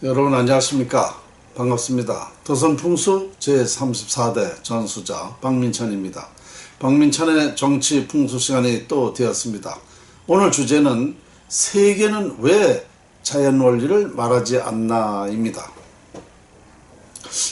여러분 안녕하십니까? 반갑습니다. 도선풍수 제34대 전수자 박민천입니다. 박민천의 정치 풍수 시간이 또 되었습니다. 오늘 주제는 세계는 왜 자연 원리를 말하지 않나 입니다.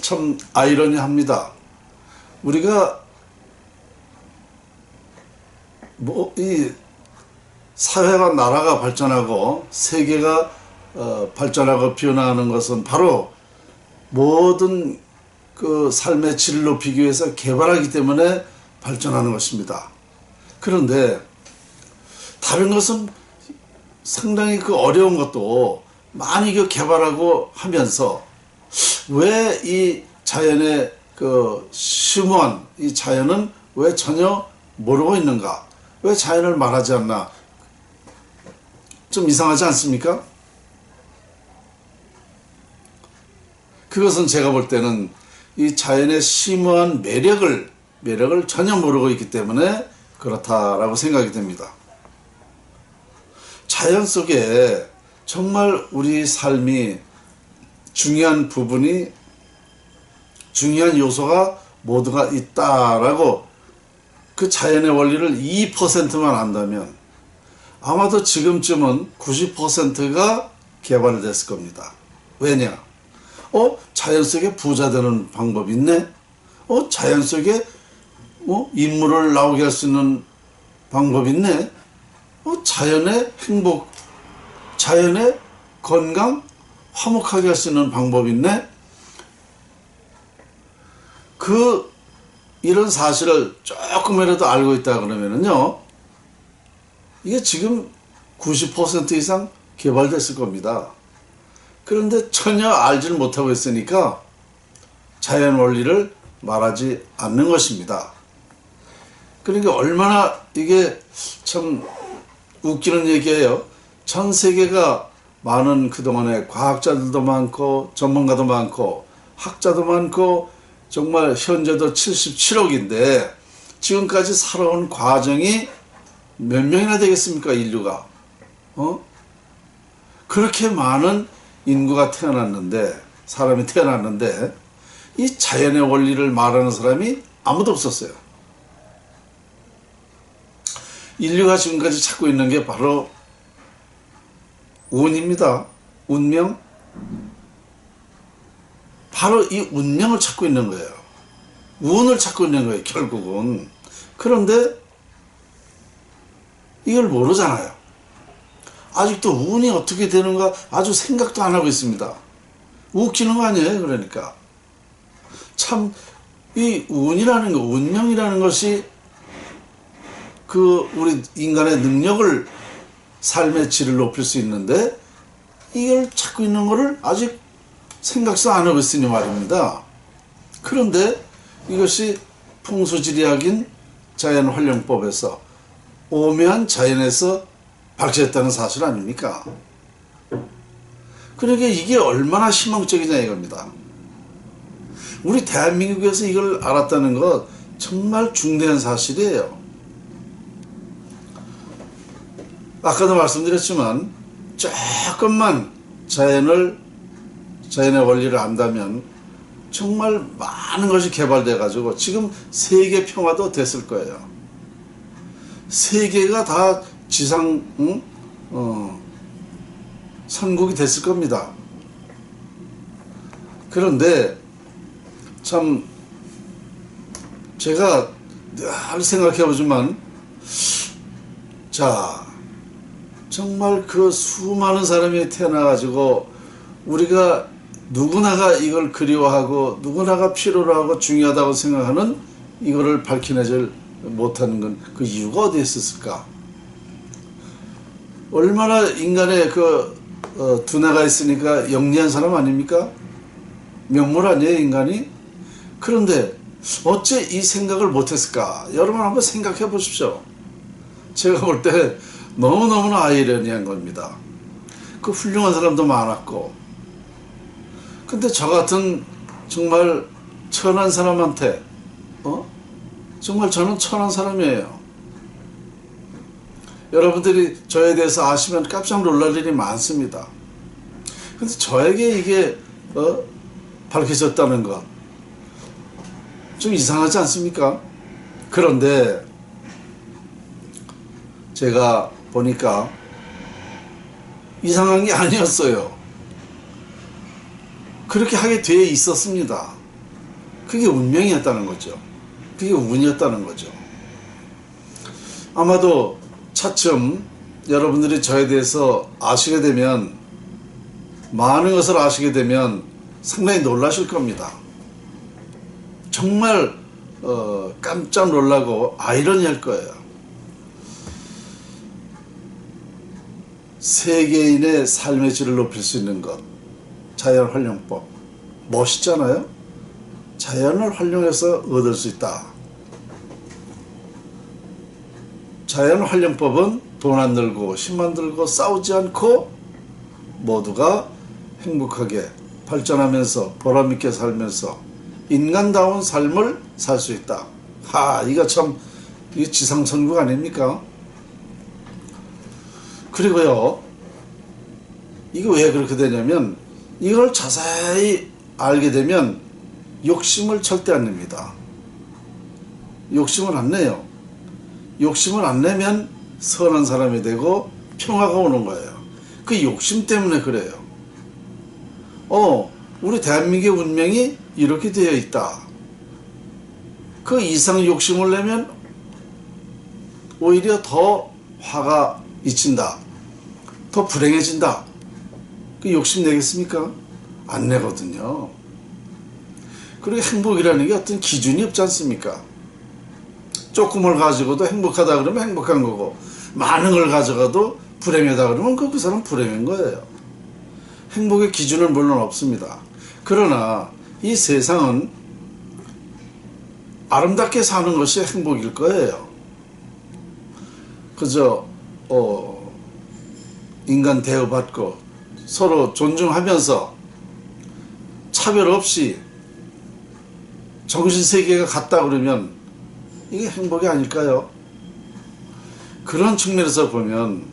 참 아이러니합니다. 우리가 이 사회가 나라가 발전하고 세계가 발전하고 변화하는 것은 바로 모든 그 삶의 질을 높이기 위해서 개발하기 때문에 발전하는 것입니다. 그런데 다른 것은 상당히 그 어려운 것도 많이 그 개발하고 하면서 왜 이 자연의 그 심오한 이 자연은 왜 전혀 모르고 있는가? 왜 자연을 말하지 않나? 좀 이상하지 않습니까? 그것은 제가 볼 때는 이 자연의 심오한 매력을 전혀 모르고 있기 때문에 그렇다라고 생각이 됩니다. 자연 속에 정말 우리 삶이 중요한 부분이, 중요한 요소가 모두가 있다라고 그 자연의 원리를 2%만 안다면 아마도 지금쯤은 90%가 개발됐을 겁니다. 왜냐? 자연 속에 부자 되는 방법이 있네? 자연 속에 인물을 나오게 할 수 있는 방법이 있네? 자연의 행복, 자연의 건강, 화목하게 할 수 있는 방법이 있네? 이런 사실을 조금이라도 알고 있다 그러면은요, 이게 지금 90% 이상 개발됐을 겁니다. 그런데 전혀 알지를 못하고 있으니까 자연 원리를 말하지 않는 것입니다. 그러니까 얼마나 이게 참 웃기는 얘기예요. 전 세계가 많은 그동안에 과학자들도 많고 전문가도 많고 학자도 많고 정말 현재도 77억인데 지금까지 살아온 과정이 몇 명이나 되겠습니까? 인류가. 그렇게 많은 인구가 태어났는데, 사람이 태어났는데 이 자연의 원리를 말하는 사람이 아무도 없었어요. 인류가 지금까지 찾고 있는 게 바로 운입니다. 운명. 바로 이 운명을 찾고 있는 거예요. 운을 찾고 있는 거예요, 결국은. 그런데 이걸 모르잖아요. 아직도 운이 어떻게 되는가 아주 생각도 안 하고 있습니다. 웃기는 거 아니에요, 그러니까. 참, 이 운이라는 거, 운명이라는 것이 우리 인간의 능력을, 삶의 질을 높일 수 있는데 이걸 찾고 있는 거를 아직 생각도 안 하고 있으니 말입니다. 그런데 이것이 풍수지리학인 자연활용법에서 오묘한 자연에서 발견했다는 사실 아닙니까? 그러니까 이게 얼마나 희망적이냐 이겁니다. 우리 대한민국에서 이걸 알았다는 것 정말 중대한 사실이에요. 아까도 말씀드렸지만 조금만 자연의 원리를 안다면 정말 많은 것이 개발돼 가지고 지금 세계 평화도 됐을 거예요. 세계가 다 지상 선국이 됐을 겁니다. 그런데 참 제가 늘 생각해 보지만, 자, 정말 그 수많은 사람이 태어나 가지고 우리가 누구나가 이걸 그리워하고 누구나가 필요로 하고 중요하다고 생각하는 이거를 밝혀내질 못하는 건 그 이유가 어디에 있었을까? 얼마나 인간의 두뇌가 있으니까 영리한 사람 아닙니까? 명물 아니에요, 인간이? 그런데 어째 이 생각을 못했을까? 여러분 한번 생각해 보십시오. 제가 볼 때 너무너무나 아이러니한 겁니다. 그 훌륭한 사람도 많았고, 근데 저 같은 정말 천한 사람한테 정말 저는 천한 사람이에요. 여러분들이 저에 대해서 아시면 깜짝 놀랄 일이 많습니다. 근데 저에게 이게 밝혀졌다는 것 좀 이상하지 않습니까? 그런데 제가 보니까 이상한 게 아니었어요. 그렇게 하게 되어 있었습니다. 그게 운명이었다는 거죠. 그게 운이었다는 거죠. 아마도 차츰 여러분들이 저에 대해서 아시게 되면, 많은 것을 아시게 되면 상당히 놀라실 겁니다. 정말 깜짝 놀라고 아이러니할 거예요. 세계인의 삶의 질을 높일 수 있는 것, 자연활용법. 멋있잖아요? 자연을 활용해서 얻을 수 있다. 자연활용법은 돈 안 들고 힘 안 들고 싸우지 않고 모두가 행복하게 발전하면서 보람있게 살면서 인간다운 삶을 살 수 있다. 이거 참, 이게 지상선국 아닙니까? 그리고요, 이게 왜 그렇게 되냐면, 이걸 자세히 알게 되면 욕심을 절대 안 냅니다. 욕심을 안 내요. 욕심을 안 내면 선한 사람이 되고 평화가 오는 거예요. 그 욕심 때문에 그래요. 우리 대한민국의 운명이 이렇게 되어 있다. 그 이상 욕심을 내면 오히려 더 화가 잊힌다. 더 불행해진다. 그 욕심 내겠습니까? 안 내거든요. 그리고 행복이라는 게 어떤 기준이 없지 않습니까? 조금을 가지고도 행복하다 그러면 행복한 거고, 많은 걸 가져가도 불행하다 그러면 그 사람은 불행한 거예요. 행복의 기준은 물론 없습니다. 그러나 이 세상은 아름답게 사는 것이 행복일 거예요. 그저 인간 대우받고 서로 존중하면서 차별 없이 정신세계가 같다 그러면 이게 행복이 아닐까요? 그런 측면에서 보면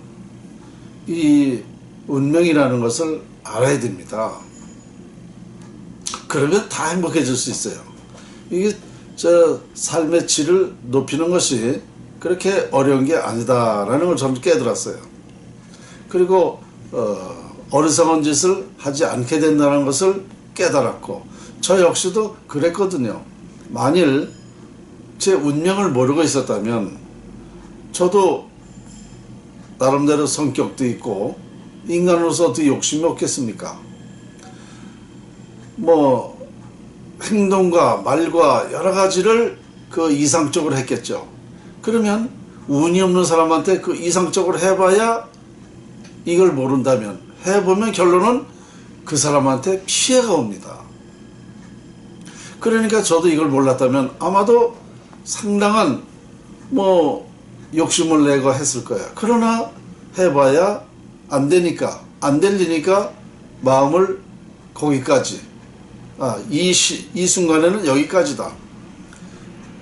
이 운명이라는 것을 알아야 됩니다. 그러면 다 행복해질 수 있어요. 이게 삶의 질을 높이는 것이 그렇게 어려운 게 아니다라는 걸 저는 깨달았어요. 그리고 어리석은 짓을 하지 않게 된다는 것을 깨달았고, 저 역시도 그랬거든요. 만일 제 운명을 모르고 있었다면 저도 나름대로 성격도 있고 인간으로서 어떻게 욕심이 없겠습니까? 행동과 말과 여러 가지를 그 이상적으로 했겠죠. 그러면 운이 없는 사람한테 그 이상적으로 해봐야, 이걸 모른다면 해보면 결론은 그 사람한테 피해가 옵니다. 그러니까 저도 이걸 몰랐다면 아마도 상당한 욕심을 내고 했을 거예요. 그러나 해봐야 안 되니까, 안 들리니까 마음을 거기까지, 이 순간에는 여기까지다.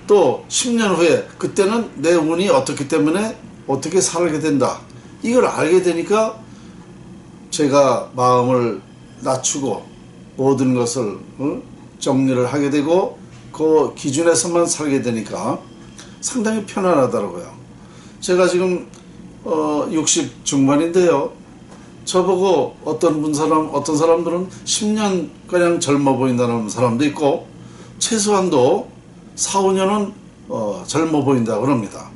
또 10년 후에 그때는 내 운이 어떻기 때문에 어떻게 살게 된다. 이걸 알게 되니까 제가 마음을 낮추고 모든 것을 정리를 하게 되고 그 기준에서만 살게 되니까 상당히 편안하더라고요. 제가 지금 60 중반인데요. 저보고 어떤 사람들은 10년가량 젊어 보인다는 사람도 있고, 최소한도 4, 5년은 젊어 보인다 그럽니다.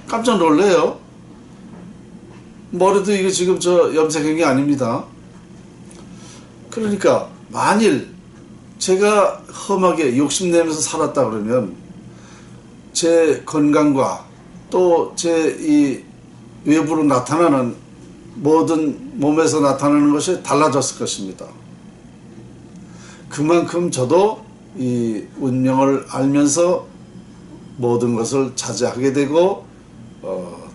깜짝 놀래요. 머리도 이게 지금 염색한 게 아닙니다. 그러니까 만일 제가 험하게 욕심내면서 살았다 그러면 제 건강과 또 제 이 외부로 나타나는 모든 몸에서 나타나는 것이 달라졌을 것입니다. 그만큼 저도 이 운명을 알면서 모든 것을 자제하게 되고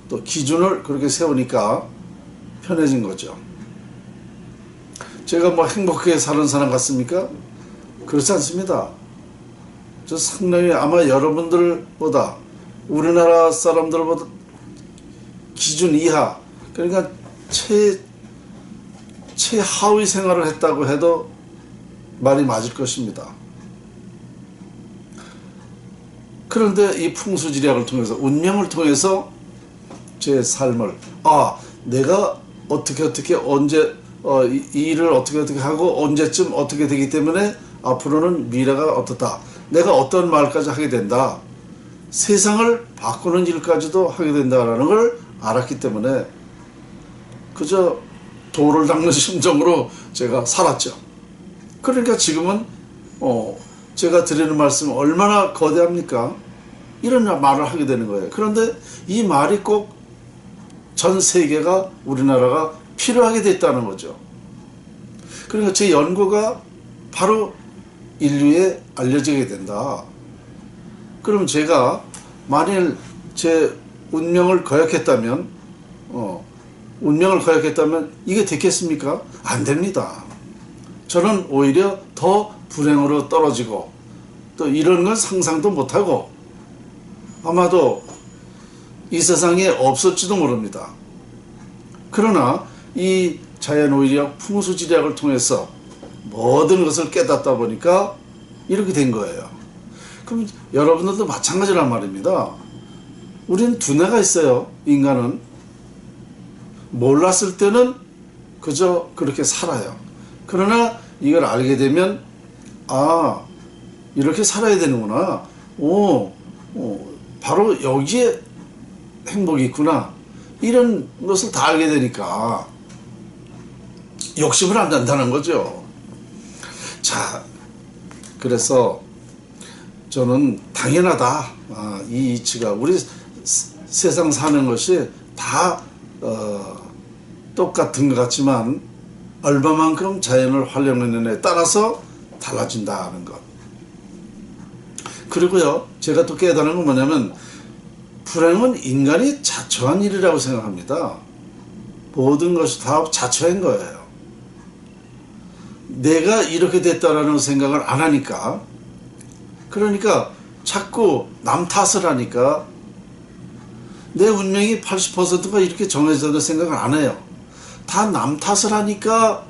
또 기준을 그렇게 세우니까 편해진 거죠. 제가 행복하게 사는 사람 같습니까? 그렇지 않습니다. 저 상당히 아마 여러분들보다, 우리나라 사람들보다 기준 이하, 그러니까 최하위 생활을 했다고 해도 말이 맞을 것입니다. 그런데 이 풍수지리학을 통해서, 운명을 통해서 제 삶을, 내가 어떻게 언제 이 일을 어떻게 하고 언제쯤 어떻게 되기 때문에 앞으로는 미래가 어떻다, 내가 어떤 말까지 하게 된다, 세상을 바꾸는 일까지도 하게 된다라는 걸 알았기 때문에 그저 돌을 닦는 심정으로 제가 살았죠. 그러니까 지금은 제가 드리는 말씀 얼마나 거대합니까? 이런 말을 하게 되는 거예요. 그런데 이 말이 꼭 전 세계가, 우리나라가 필요하게 됐다는 거죠. 그러니까 제 연구가 바로 인류에 알려지게 된다. 그럼 제가 만일 제 운명을 거역했다면 이게 됐겠습니까? 안 됩니다. 저는 오히려 더 불행으로 떨어지고 또 이런 건 상상도 못하고 아마도 이 세상에 없을지도 모릅니다. 그러나 이 자연오일학, 풍수지리학을 통해서 모든 것을 깨닫다 보니까 이렇게 된 거예요. 그럼 여러분들도 마찬가지란 말입니다. 우린 두뇌가 있어요. 인간은 몰랐을 때는 그저 그렇게 살아요. 그러나 이걸 알게 되면 이렇게 살아야 되는구나, 바로 여기에 행복이 있구나, 이런 것을 다 알게 되니까 욕심을 안 한다는 거죠. 자, 그래서 저는 당연하다, 이 이치가 우리 세상 사는 것이 다 똑같은 것 같지만 얼마만큼 자연을 활용하느냐에 따라서 달라진다는 것. 그리고요, 제가 또 깨달은 건 뭐냐면, 불행은 인간이 자초한 일이라고 생각합니다. 모든 것이 다 자초한 거예요. 내가 이렇게 됐다라는 생각을 안 하니까, 그러니까 자꾸 남 탓을 하니까 내 운명이 80%가 이렇게 정해졌다는 생각을 안 해요. 다 남 탓을 하니까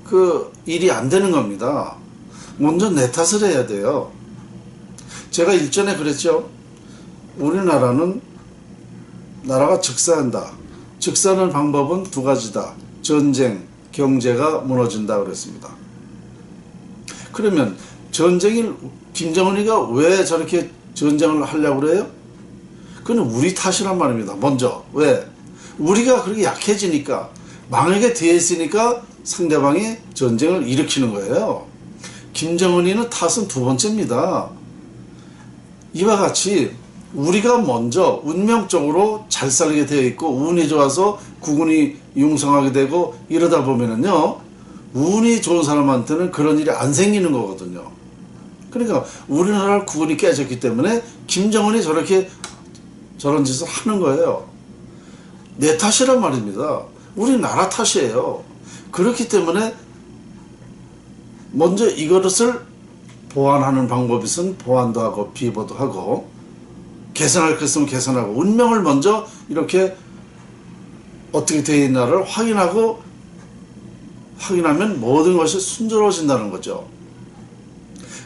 그 일이 안 되는 겁니다. 먼저 내 탓을 해야 돼요. 제가 일전에 그랬죠. 우리나라는 나라가 즉사한다. 즉사하는 방법은 두 가지다. 전쟁, 경제가 무너진다 그랬습니다. 그러면 김정은이가 왜 저렇게 전쟁을 하려고 그래요? 그건 우리 탓이란 말입니다. 먼저. 왜? 우리가 그렇게 약해지니까, 망하게 되어 있으니까 상대방이 전쟁을 일으키는 거예요. 김정은이는 탓은 두 번째입니다. 이와 같이 우리가 먼저 운명적으로 잘 살게 되어 있고 운이 좋아서 국운이 융성하게 되고 이러다 보면은요, 운이 좋은 사람한테는 그런 일이 안 생기는 거거든요. 그러니까 우리나라 국운이 깨졌기 때문에 김정은이 저런 짓을 하는 거예요. 내 탓이란 말입니다. 우리나라 탓이에요. 그렇기 때문에 먼저 이것을 보완하는 방법이 있으면 보완도 하고 비보도 하고, 개선할 것 있으면 개선하고, 운명을 먼저 이렇게 어떻게 되어 있나를 확인하면 모든 것이 순조로워진다는 거죠.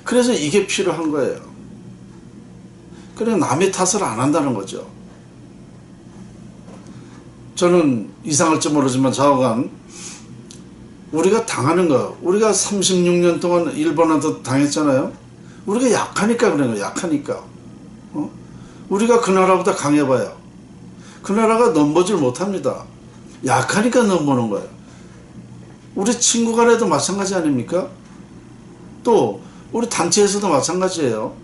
그래서 이게 필요한 거예요. 그래서 남의 탓을 안 한다는 거죠. 저는 이상할지 모르지만 좌우간 우리가 당하는 거, 우리가 36년 동안 일본한테 당했잖아요. 우리가 약하니까 그런 거예요. 약하니까. 우리가 그 나라보다 강해봐요. 그 나라가 넘보질 못합니다. 약하니까 넘보는 거예요. 우리 친구 간에도 마찬가지 아닙니까? 또 우리 단체에서도 마찬가지예요.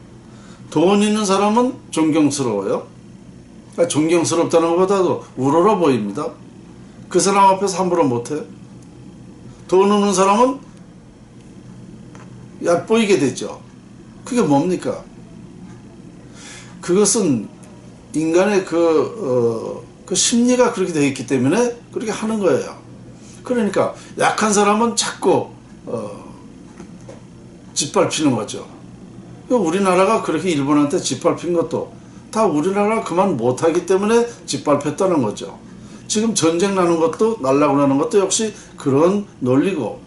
돈 있는 사람은 존경스러워요. 존경스럽다는 것보다도 우러러 보입니다. 그 사람 앞에서 함부로 못해. 돈 없는 사람은 얕보이게 되죠. 그게 뭡니까? 그것은 인간의 그 심리가 그렇게 되어 있기 때문에 그렇게 하는 거예요. 그러니까 약한 사람은 자꾸 짓밟히는 거죠. 우리나라가 그렇게 일본한테 짓밟힌 것도 다 우리나라가 그만 못하기 때문에 짓밟혔다는 거죠. 지금 전쟁 나는 것도 날라고 나는 것도 역시 그런 논리고,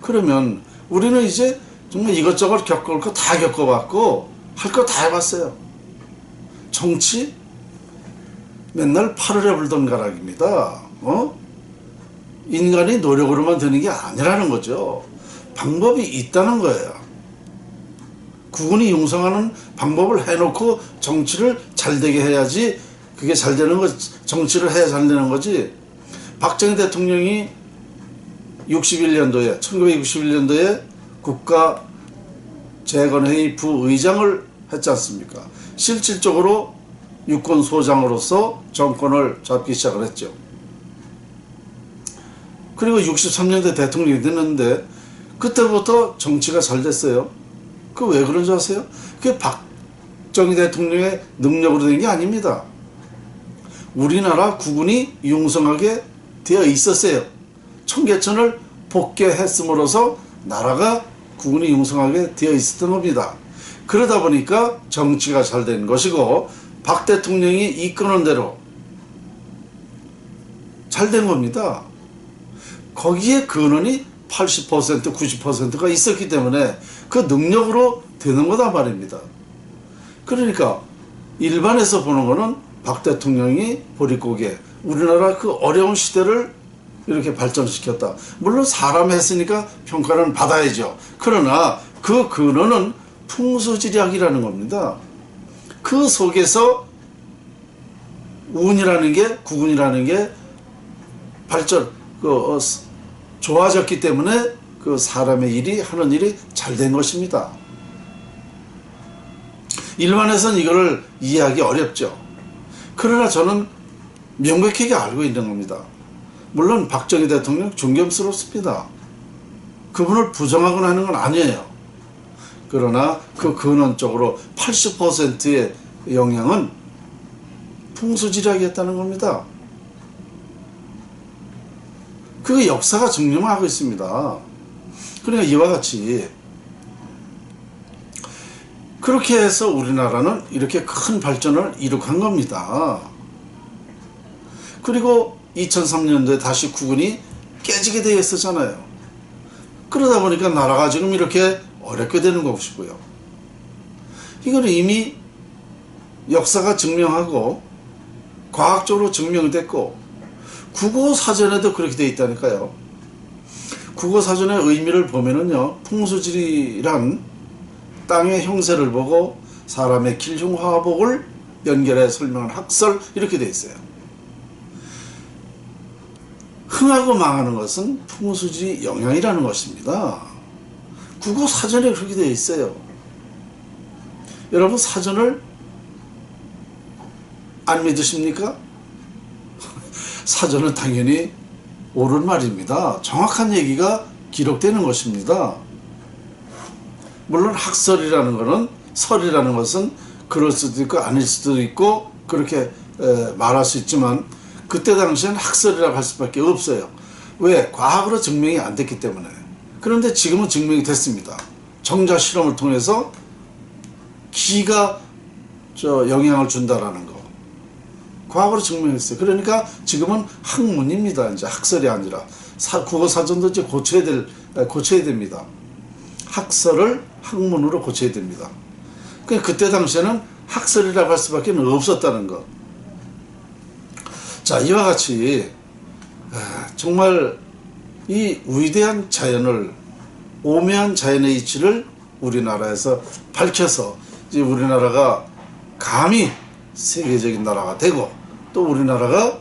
그러면 우리는 이제 정말 이것저것 겪을 거 다 겪어봤고 할 거 다 해봤어요. 정치 맨날 8월에 불던 가락입니다. 인간이 노력으로만 되는 게 아니라는 거죠. 방법이 있다는 거예요. 국군이 융성하는 방법을 해놓고 정치를 잘 되게 해야지, 그게 잘 되는 거, 정치를 해야 잘 되는 거지. 박정희 대통령이 1961년도에 국가재건회의 부의장을 했지 않습니까? 실질적으로 육군소장으로서 정권을 잡기 시작을 했죠. 그리고 63년대 대통령이 됐는데 그때부터 정치가 잘 됐어요. 그 왜 그런 줄 아세요? 그게 박정희 대통령의 능력으로 된 게 아닙니다. 우리나라 국군이 융성하게 되어 있었어요. 청계천을 복개했음으로써 나라가, 국군이 융성하게 되어 있었던 겁니다. 그러다 보니까 정치가 잘 된 것이고 박 대통령이 이끄는 대로 잘 된 겁니다. 거기에 근원이 80%, 90%가 있었기 때문에 그 능력으로 되는 거다 말입니다. 그러니까 일반에서 보는 거는 박 대통령이 보릿고개, 우리나라 그 어려운 시대를 이렇게 발전시켰다. 물론 사람이 했으니까 평가는 받아야죠. 그러나 그 근원은 풍수지략이라는 겁니다. 그 속에서 운이라는 게, 국운이라는 게 좋아졌기 때문에 그 사람의 일이, 하는 일이 잘 된 것입니다. 일반에서는 이거를 이해하기 어렵죠. 그러나 저는 명백하게 알고 있는 겁니다. 물론 박정희 대통령 존경스럽습니다. 그분을 부정하거나 하는 건 아니에요. 그러나 그 근원적으로 80%의 영향은 풍수지략이었다는 겁니다. 그 역사가 증명하고 있습니다. 그러니까 이와 같이 그렇게 해서 우리나라는 이렇게 큰 발전을 이룩한 겁니다. 그리고 2003년도에 다시 국군이 깨지게 되어 있었잖아요. 그러다 보니까 나라가 지금 이렇게 어렵게 되는 것이고요. 이거는 이미 역사가 증명하고 과학적으로 증명됐고 국어사전에도 그렇게 되어 있다니까요. 국어사전의 의미를 보면은요, 풍수지리란 땅의 형세를 보고 사람의 길흉화복을 연결해 설명한 학설, 이렇게 되어 있어요. 흥하고 망하는 것은 풍수지리 영향이라는 것입니다. 국어사전에 그렇게 되어 있어요. 여러분 사전을 안 믿으십니까? 사전은 당연히 옳은 말입니다. 정확한 얘기가 기록되는 것입니다. 물론 학설이라는 것은, 설이라는 것은 그럴 수도 있고 아닐 수도 있고 그렇게 말할 수 있지만 그때 당시엔 학설이라고 할 수밖에 없어요. 왜? 과학으로 증명이 안 됐기 때문에. 그런데 지금은 증명이 됐습니다. 정자 실험을 통해서 기가 영향을 준다라는 거 과학으로 증명했어요. 그러니까 지금은 학문입니다. 이제 학설이 아니라 국어사전도 이제 고쳐야 됩니다. 학설을 학문으로 고쳐야 됩니다. 그때 당시에는 학설이라고 할 수밖에 없었다는 것. 자, 이와 같이 정말 이 위대한 자연을, 오묘한 자연의 이치를 우리나라에서 밝혀서 이제 우리나라가 감히 세계적인 나라가 되고, 또 우리나라가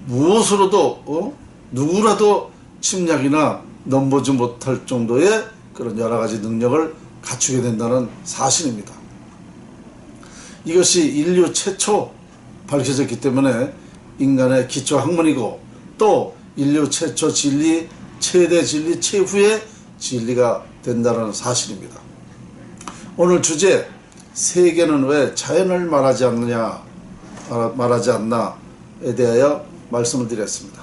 무엇으로도 누구라도 침략이나 넘보지 못할 정도의 그런 여러 가지 능력을 갖추게 된다는 사실입니다. 이것이 인류 최초 밝혀졌기 때문에 인간의 기초 학문이고, 또 인류 최초 진리, 최대 진리, 최후의 진리가 된다는 사실입니다. 오늘 주제, 세계는 왜 자연을 말하지 않나에 대하여 말씀을 드렸습니다.